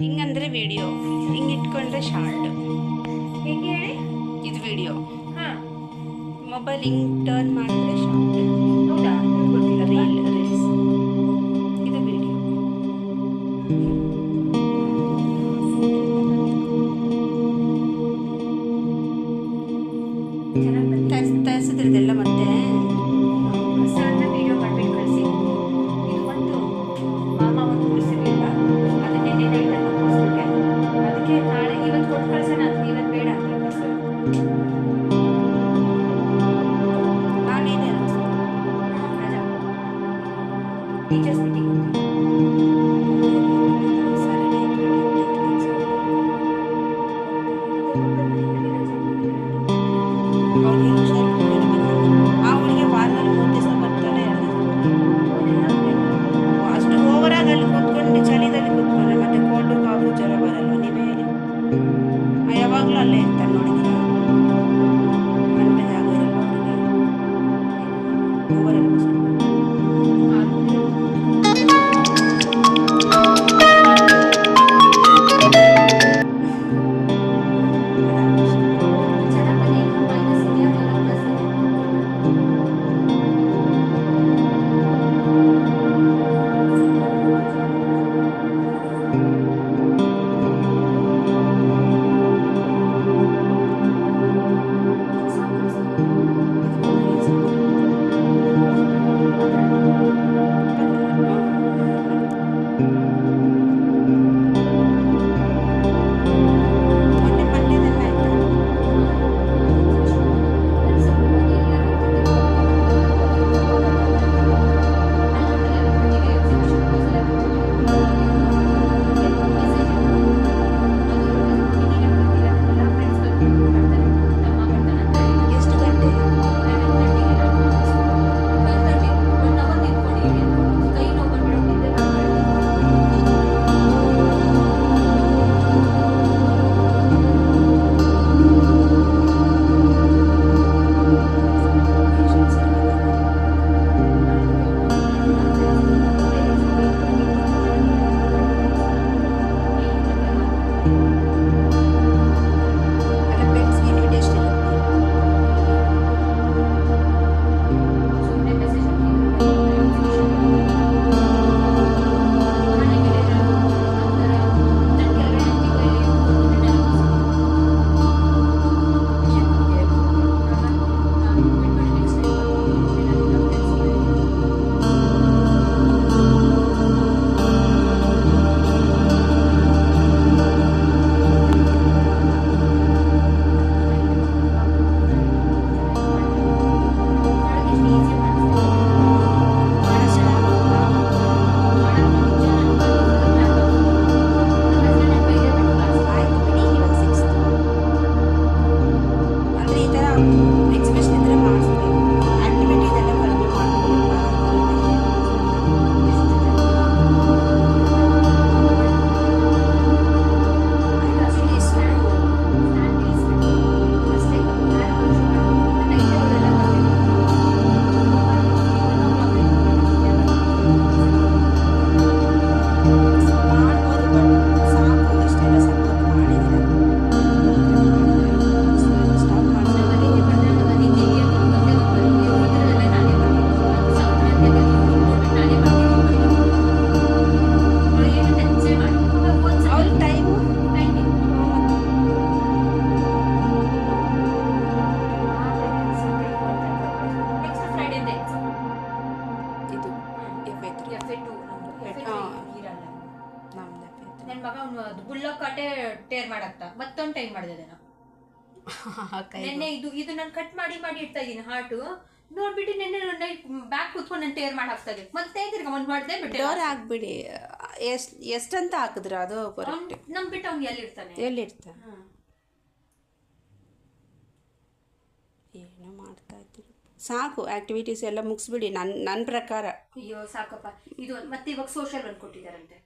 ಹಿಂಗಂದ್ರೆ video, ಹಿಂಗೆ ಇಟ್ಕೊಂಡ್ರೆ short. ಹೆಂಗೆ ಹೇಳಿ? ಇದು ವಿಡಿಯೋ. ಹಾಂ, ಮೊಬೈಲ್ ಹಿಂಗೆ ಟರ್ನ್ ಮಾಡಿದ್ರೆ ಶಾರ್ಟ್. ಹೌದಾ? ಗೊತ್ತಿಲ್ಲ. ರೀಲ್ಸ್. ಇದು ವಿಡಿಯೋ. ಚೆನ್ನಾಗಿ ಬಂದಿದೆ. ತರಿಸಿದ್ರದೆಲ್ಲ ಮತ್ತೆ ಸಣ್ಣ ವಿಡಿಯೋ ಮಾಡ್ಬಿಟ್ಟು ಕಳಿಸಿ. ಇದು ಒಂದು ಮಾಮ ಒಂದು ಉಳಿಸಿರ್ಲಿಲ್ಲ, ಅದು ನೆನ್ನೆ ನೈಟ್ ಅಂತ ಮುಗಿಸ್ಬಿಟ್ಟೆ. ಅದಕ್ಕೆ ನಾಳೆ ಇವತ್ತು ಕೊಟ್ಟು ಕಳ್ಸೋಣ ಅಂತ. ಇವತ್ತು ಬೇಡ ಅಂತ ಸರ್. ನಾನೇನೆ ರಜಾ ಟೀಚರ್ಸ್ ಮೀಟಿಂಗ್ ಅವಳಿಗೆ ವಾರದಲ್ಲಿ 3 ದಿವಸ ಬರ್ತಾನೆ ಅಷ್ಟು ಓವರಾಗಿ ಅಲ್ಲಿ ಕೂತ್ಕೊಂಡು ಚಳಿದಲ್ಲಿ ಕೂತ್ಕೊಂಡ್ರೆ ಮತ್ತೆ ಕೋಲ್ಡು ಕಾಫು ಜ್ವರ ಬರಲ್ಲ. ನೀವೇ ಹೇಳಿ, ಯಾವಾಗಲೂ ಅಲ್ಲೇ ಇರ್ತಾರೆ ನೋಡಿದ್ದೀರಾ? ಮನೆ ಜಾಗ ಇರಲ್ಲ ಅವರಿಗೆ. ಓವರಲ್ಲಿ ನನ್ನ ಮಗ ಅದು ಬುಲ್ಲಕ್ ಕಾಟೆ ಟೇರ್ ಮಾಡಕ್ತ ಮತ್ತೊಂದು ಟೈಮ್ ಮಾಡಿದೆ ನಾನು ನೆನ್ನೆ. ಇದು ನಾನು ಕಟ್ ಮಾಡಿ ಇಡ್ತಾ ಇದೀನಿ ಹಾರ್ಟ್ ನೋಡ್ಬಿಟ್ಟು ನೆನ್ನೆ ಬ್ಯಾಗ್ ಕೂತ್ಕೊಂಡು ನಾನು ಟೇರ್ ಮಾಡಿ ಹಾಕ್ತಾ ಇದ್ದೀನಿ. ಮತ್ತೆ ತಿರ್ಗ ಒಂದು ಮಾಡಿದೆ ಬಿಟ್ಟು ಆಗ್ಬಿಡಿ. ಎಷ್ಟಂತ ಹಾಕಿದ್ರ ಅದು ನಮ್ ಬಿಟ್ಟು ಅವ್ನು ಎಲ್ಲಿರ್ತಾನೆ? ಏನೋ ಮಾಡ್ತಾ ಇದ್ದೀರಿ, ಸಾಕು. ಆಕ್ಟಿವಿಟೀಸ್ ಎಲ್ಲ ಮುಗಿಸ್ಬಿಡಿ ನನ್ನ ಪ್ರಕಾರ. ಅಯ್ಯೋ ಸಾಕಪ್ಪ. ಇದು ಮತ್ತೆ ಇವಾಗ ಸೋಷಿಯಲ್ ಒಂದು ಕೊಟ್ಟಿದ್ದಾರಂತೆ.